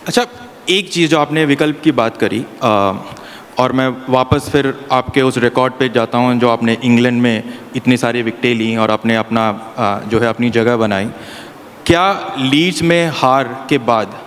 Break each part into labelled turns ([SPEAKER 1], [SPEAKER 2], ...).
[SPEAKER 1] अच्छा, एक चीज़ जो आपने विकल्प की बात करी, और मैं वापस फिर आपके उस रिकॉर्ड पे जाता हूँ जो आपने इंग्लैंड में इतनी सारी विकेटें ली और आपने अपना जो है अपनी जगह बनाई। क्या लीड्स में हार के बाद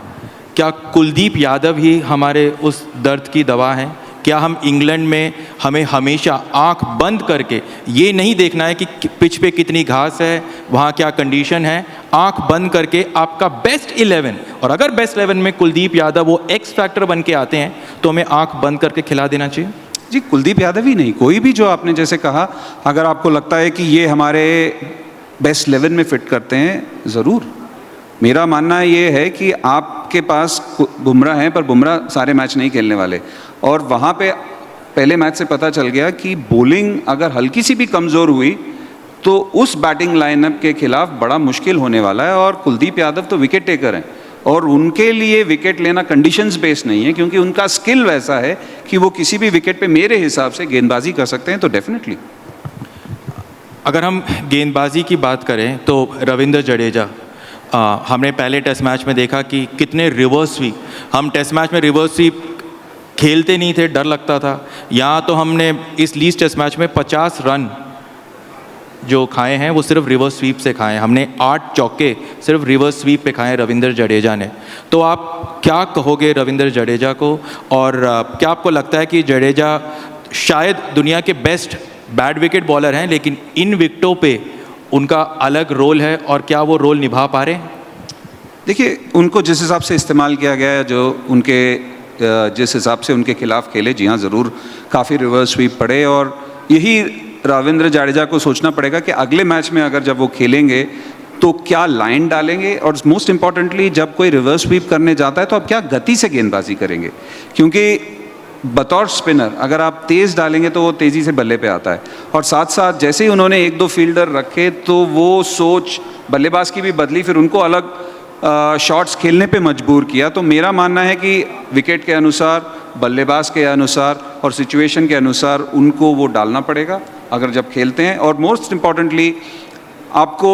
[SPEAKER 1] क्या कुलदीप यादव ही हमारे उस दर्द की दवा है? क्या हम इंग्लैंड में हमें हमेशा आंख बंद करके ये नहीं देखना है कि पिच पे कितनी घास है, वहाँ क्या कंडीशन है, आंख बंद करके आपका बेस्ट 11, और अगर बेस्ट 11 में कुलदीप यादव वो एक्स फैक्टर बन के आते हैं तो हमें आंख बंद करके खिला देना चाहिए?
[SPEAKER 2] जी, कुलदीप यादव ही नहीं, कोई भी जो आपने जैसे कहा, अगर आपको लगता है कि ये हमारे बेस्ट 11 में फिट करते हैं, ज़रूर। मेरा मानना ये है कि आपके पास बुमराह हैं, पर बुमराह सारे मैच नहीं खेलने वाले, और वहाँ पे पहले मैच से पता चल गया कि बॉलिंग अगर हल्की सी भी कमज़ोर हुई तो उस बैटिंग लाइनअप के खिलाफ बड़ा मुश्किल होने वाला है। और कुलदीप यादव तो विकेट टेकर हैं, और उनके लिए विकेट लेना कंडीशंस बेस्ड नहीं है, क्योंकि उनका स्किल वैसा है कि वो किसी भी विकेट पे मेरे हिसाब से गेंदबाजी कर सकते हैं। तो डेफिनेटली
[SPEAKER 1] अगर हम गेंदबाजी की बात करें तो रविंद्र जडेजा, हमने पहले टेस्ट मैच में देखा कि कितने रिवर्स स्वीप, हम टेस्ट मैच में रिवर्स स्वीप खेलते नहीं थे, डर लगता था। यहाँ तो हमने इस लीस्ट टेस्ट मैच में 50 रन जो खाए हैं वो सिर्फ रिवर्स स्वीप से खाए हैं। हमने 8 चौके सिर्फ रिवर्स स्वीप पे खाए हैं रविंद्र जडेजा ने। तो आप क्या कहोगे रविंद्र जडेजा को, और क्या आपको लगता है कि जडेजा शायद दुनिया के बेस्ट बैड विकेट बॉलर हैं, लेकिन इन विकेटों पे उनका अलग रोल है, और क्या वो रोल निभा पा रहे हैं?
[SPEAKER 2] देखिए, उनको जिस हिसाब से इस्तेमाल किया गया है, जो उनके जिस हिसाब से उनके खिलाफ खेले, जी हाँ, ज़रूर काफ़ी रिवर्स स्वीप पड़े। और यही रविंद्र जडेजा को सोचना पड़ेगा कि अगले मैच में अगर जब वो खेलेंगे तो क्या लाइन डालेंगे, और मोस्ट इम्पॉर्टेंटली जब कोई रिवर्स स्वीप करने जाता है तो आप क्या गति से गेंदबाजी करेंगे, क्योंकि बतौर स्पिनर अगर आप तेज़ डालेंगे तो वो तेज़ी से बल्ले पे आता है। और साथ साथ जैसे ही उन्होंने 1-2 फील्डर रखे तो वो सोच बल्लेबाज की भी बदली, फिर उनको अलग शॉट्स खेलने पे मजबूर किया। तो मेरा मानना है कि विकेट के अनुसार, बल्लेबाज के अनुसार और सिचुएशन के अनुसार उनको वो डालना पड़ेगा अगर जब खेलते हैं। और मोस्ट इम्पॉर्टेंटली आपको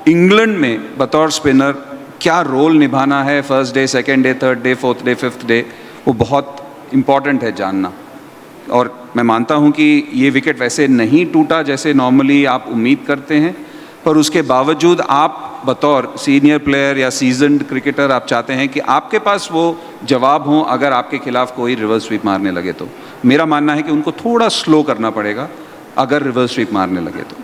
[SPEAKER 2] इंग्लैंड में बतौर स्पिनर क्या रोल निभाना है, first day, second day, third day, fourth day, fifth day, वो बहुत इम्पॉर्टेंट है जानना। और मैं मानता हूं कि ये विकेट वैसे नहीं टूटा जैसे नॉर्मली आप उम्मीद करते हैं, पर उसके बावजूद आप बतौर सीनियर प्लेयर या सीजन्ड क्रिकेटर आप चाहते हैं कि आपके पास वो जवाब हों अगर आपके खिलाफ कोई रिवर्स स्वीप मारने लगे। तो मेरा मानना है कि उनको थोड़ा स्लो करना पड़ेगा अगर रिवर्स स्वीप मारने लगे तो।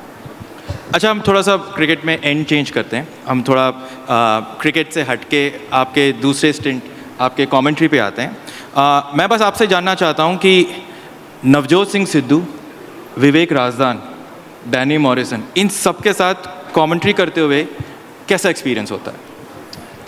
[SPEAKER 1] अच्छा, हम थोड़ा सा क्रिकेट में एंड चेंज करते हैं, हम थोड़ा क्रिकेट से हटके आपके दूसरे स्टिंट, आपके कमेंट्री पे आते हैं। मैं बस आपसे जानना चाहता हूं कि नवजोत सिंह सिद्धू, विवेक राजदान, डैनी मॉरिसन, इन सब के साथ कमेंट्री करते हुए कैसा एक्सपीरियंस होता है?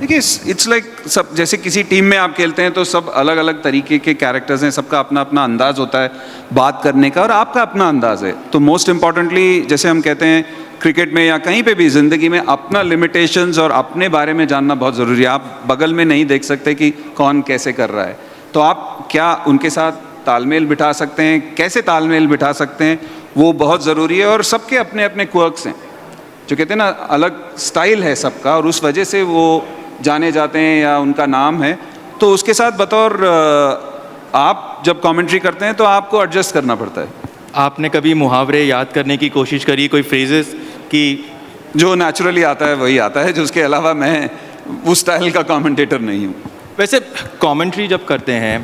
[SPEAKER 2] देखिए, इट्स लाइक सब, जैसे किसी टीम में आप खेलते हैं तो सब अलग अलग तरीके के कैरेक्टर्स हैं, सबका अपना अपना अंदाज़ होता है बात करने का, और आपका अपना अंदाज़ है। तो मोस्ट इम्पॉर्टेंटली जैसे हम कहते हैं क्रिकेट में या कहीं पे भी ज़िंदगी में, अपना लिमिटेशंस और अपने बारे में जानना बहुत ज़रूरी है। आप बगल में नहीं देख सकते कि कौन कैसे कर रहा है, तो आप क्या उनके साथ तालमेल बिठा सकते हैं, कैसे तालमेल बिठा सकते हैं, वो बहुत ज़रूरी है। और सबके अपने अपने क्वर्क्स हैं, जो कहते हैं ना, अलग स्टाइल है सबका, और उस वजह से वो जाने जाते हैं या उनका नाम है। तो उसके साथ बतौर आप जब कमेंट्री करते हैं तो आपको एडजस्ट करना पड़ता है।
[SPEAKER 1] आपने कभी मुहावरे याद करने की कोशिश करी, कोई फ्रेजेस की?
[SPEAKER 2] जो नेचुरली आता है वही आता है, जो उसके अलावा मैं उस स्टाइल का कमेंटेटर नहीं हूँ।
[SPEAKER 1] वैसे कमेंट्री जब करते हैं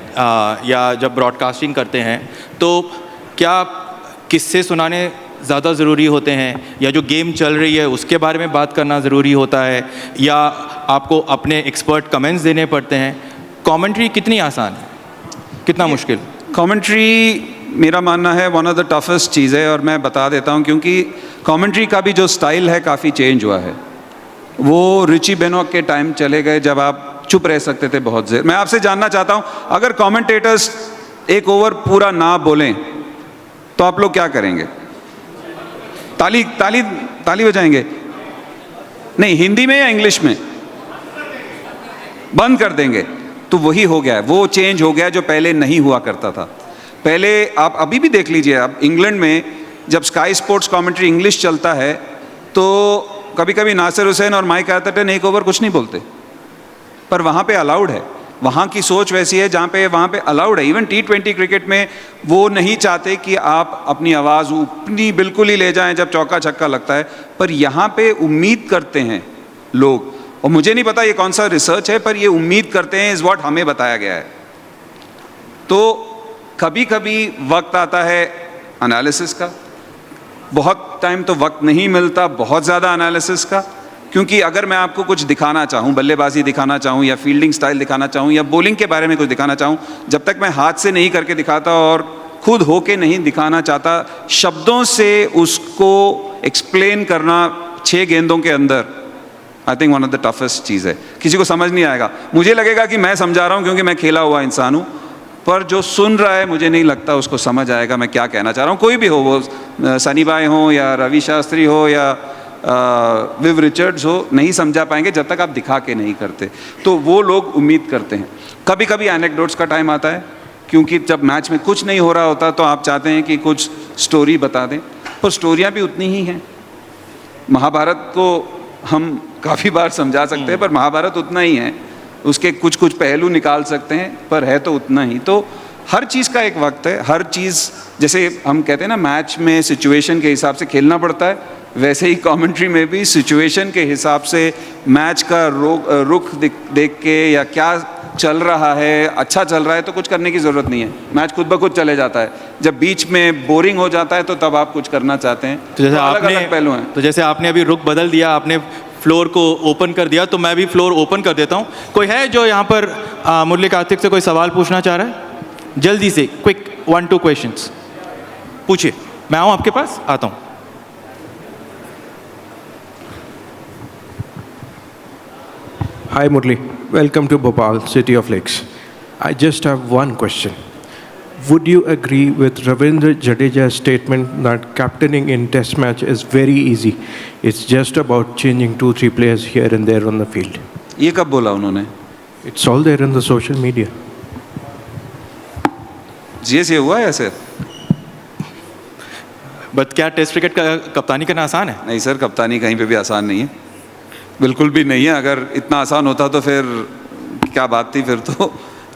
[SPEAKER 1] या जब ब्रॉडकास्टिंग करते हैं तो क्या किस्से सुनाने ज़्यादा ज़रूरी होते हैं, या जो गेम चल रही है उसके बारे में बात करना ज़रूरी होता है, या आपको अपने एक्सपर्ट कमेंट्स देने पड़ते हैं? कमेंट्री कितनी आसान है, कितना मुश्किल?
[SPEAKER 2] कमेंट्री मेरा मानना है वन ऑफ द टफेस्ट चीज़ है, और मैं बता देता हूँ, क्योंकि कमेंट्री का भी जो स्टाइल है काफ़ी चेंज हुआ है। वो रिची बेनॉक के टाइम चले गए जब आप चुप रह सकते थे बहुत देर। मैं आपसे जानना चाहता हूँ, अगर कमेंटेटर्स एक ओवर पूरा ना बोलें तो आप लोग क्या करेंगे? ताली ताली ताली बजाएंगे? नहीं, हिंदी में या इंग्लिश में? बंद कर देंगे। तो वही हो गया है, वो चेंज हो गया जो पहले नहीं हुआ करता था। पहले आप अभी भी देख लीजिए, आप इंग्लैंड में जब स्काई स्पोर्ट्स कमेंट्री इंग्लिश चलता है तो कभी कभी नासिर हुसैन और माइक एथरटन एक ओवर कुछ नहीं बोलते, पर वहाँ पे अलाउड है। वहाँ की सोच वैसी है जहाँ पे वहाँ पे अलाउड है। इवन T20 क्रिकेट में वो नहीं चाहते कि आप अपनी आवाज़ अपनी बिल्कुल ही ले जाएं जब चौका छक्का लगता है, पर यहाँ पे उम्मीद करते हैं लोग, और मुझे नहीं पता ये कौन सा रिसर्च है, पर ये उम्मीद करते हैं, इज़ व्हाट हमें बताया गया है। तो कभी कभी वक्त आता है एनालिसिस का, बहुत टाइम तो वक्त नहीं मिलता बहुत ज़्यादा एनालिसिस का, क्योंकि अगर मैं आपको कुछ दिखाना चाहूँ, बल्लेबाजी दिखाना चाहूँ या फील्डिंग स्टाइल दिखाना चाहूँ या बॉलिंग के बारे में कुछ दिखाना चाहूँ, जब तक मैं हाथ से नहीं करके दिखाता और खुद होके नहीं दिखाना चाहता, शब्दों से उसको एक्सप्लेन करना 6 गेंदों के अंदर, I think one of the toughest चीज़ है। किसी को समझ नहीं आएगा, मुझे लगेगा कि मैं समझा रहा हूँ क्योंकि मैं खेला हुआ इंसान हूँ, पर जो सुन रहा है मुझे नहीं लगता उसको समझ आएगा मैं क्या कहना चाह रहा हूँ। कोई भी हो, वो सनी भाई हो या रवि शास्त्री हो या विव रिचर्ड्स हो, नहीं समझा पाएंगे जब तक आप दिखा के नहीं करते। तो वो लोग उम्मीद करते हैं। कभी कभी एनेक्डोट्स का टाइम आता है, क्योंकि जब मैच में कुछ नहीं हो रहा होता तो आप चाहते हैं कि कुछ स्टोरी बता दें, पर स्टोरियाँ भी उतनी ही हैं। महाभारत को हम काफ़ी बार समझा सकते हैं, पर महाभारत उतना ही है, उसके कुछ कुछ पहलू निकाल सकते हैं, पर है तो उतना ही। तो हर चीज़ का एक वक्त है, हर चीज़, जैसे हम कहते हैं ना मैच में सिचुएशन के हिसाब से खेलना पड़ता है, वैसे ही कमेंट्री में भी सिचुएशन के हिसाब से मैच का रुख देख के या क्या चल रहा है, अच्छा चल रहा है तो कुछ करने की ज़रूरत नहीं है, मैच खुद ब खुद चले जाता है। जब बीच में बोरिंग हो जाता है तो तब आप कुछ करना चाहते हैं।
[SPEAKER 1] तो जैसे
[SPEAKER 2] अलग अलग पहलू हैं।
[SPEAKER 1] तो जैसे आपने अभी रुख बदल दिया, आपने फ्लोर को ओपन कर दिया, तो मैं भी फ्लोर ओपन कर देता हूँ। कोई है जो यहाँ पर मुरली कार्तिक से कोई सवाल पूछना चाह रहा है? जल्दी से क्विक 1-2 क्वेश्चंस पूछिए, मैं आऊँ आपके पास, आता हूँ।
[SPEAKER 3] Hi Murli, welcome to Bhopal, City of Lakes. I just have one question. Would you agree with Ravindra Jadeja's statement that captaining in test match is very easy? It's just about changing 2-3 players here and there on the field.
[SPEAKER 2] ये कब बोला उन्होंने?
[SPEAKER 3] It's all there in the social media.
[SPEAKER 2] GS ये हुआ है ऐसे?
[SPEAKER 1] But क्या test cricket का कप्तानी करना आसान है?
[SPEAKER 2] नहीं सर, कप्तानी कहीं पे भी आसान नहीं है, बिल्कुल भी नहीं है। अगर इतना आसान होता तो फिर क्या बात थी फिर तो।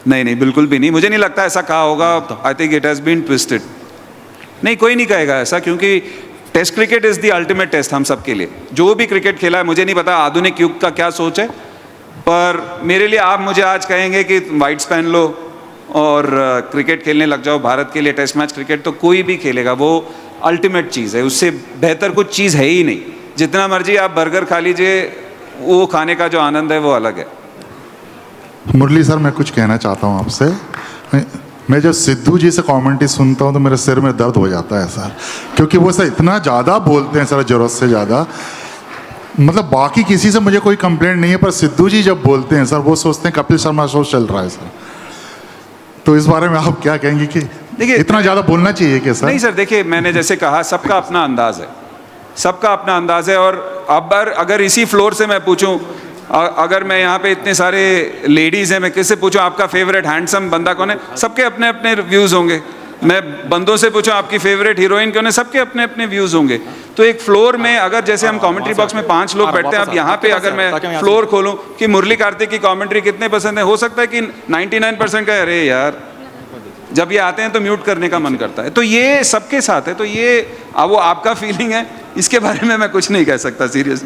[SPEAKER 2] नहीं, बिल्कुल भी नहीं, मुझे नहीं लगता ऐसा कहा होगा। I think it has been twisted. नहीं, कोई नहीं कहेगा ऐसा, क्योंकि test cricket is the ultimate test हम सब के लिए। जो भी क्रिकेट खेला है, मुझे नहीं पता आधुनिक युग का क्या सोच है, पर मेरे लिए आप मुझे आज कहेंगे कि वाइट्स पहन लो और क्रिकेट खेलने लग जाओ भारत के लिए, टेस्ट मैच क्रिकेट, तो कोई भी खेलेगा, वो अल्टीमेट चीज़ है, उससे बेहतर कुछ चीज़ है ही नहीं। जितना मर्जी आप बर्गर खा लीजिए, वो खाने का जो आनंद है वो अलग है।
[SPEAKER 4] मुरली सर, मैं कुछ कहना चाहता हूँ आपसे। मैं जब सिद्धू जी से कमेंट्री सुनता हूँ तो मेरे सिर में दर्द हो जाता है सर, क्योंकि वो सर इतना ज़्यादा बोलते हैं सर, ज़रूरत से ज़्यादा। मतलब बाकी किसी से मुझे कोई कंप्लेंट नहीं है, पर सिद्धू जी जब बोलते हैं सर, वो सोचते हैं कपिल शर्मा शो चल रहा है सर। तो इस बारे में आप क्या कहेंगे कि देखिए इतना ज़्यादा बोलना चाहिए क्या सर?
[SPEAKER 2] नहीं सर, देखिए मैंने जैसे कहा, सबका अपना अंदाज है, सबका अपना अंदाज है। और अब अगर इसी फ्लोर से मैं पूछूं, अगर मैं यहाँ पे इतने सारे लेडीज़ हैं, मैं किससे पूछूं आपका फेवरेट हैंडसम बंदा कौन है, सबके अपने अपने व्यूज़ होंगे। मैं बंदों से पूछूं आपकी फेवरेट हीरोइन कौन है, सबके अपने अपने व्यूज़ होंगे। तो एक फ्लोर में अगर जैसे हम कमेंट्री बॉक्स में 5 लोग बैठते हैं, अब यहाँ पे अगर मैं फ्लोर खोलूँ कि मुरली कार्तिक की कमेंट्री कितने पसंद है, हो सकता है कि 99% का अरे यार, जब ये आते हैं तो म्यूट करने का मन करता है। तो ये सबके साथ है, तो ये वो आपका फीलिंग है, इसके बारे में मैं कुछ नहीं कह सकता सीरियस।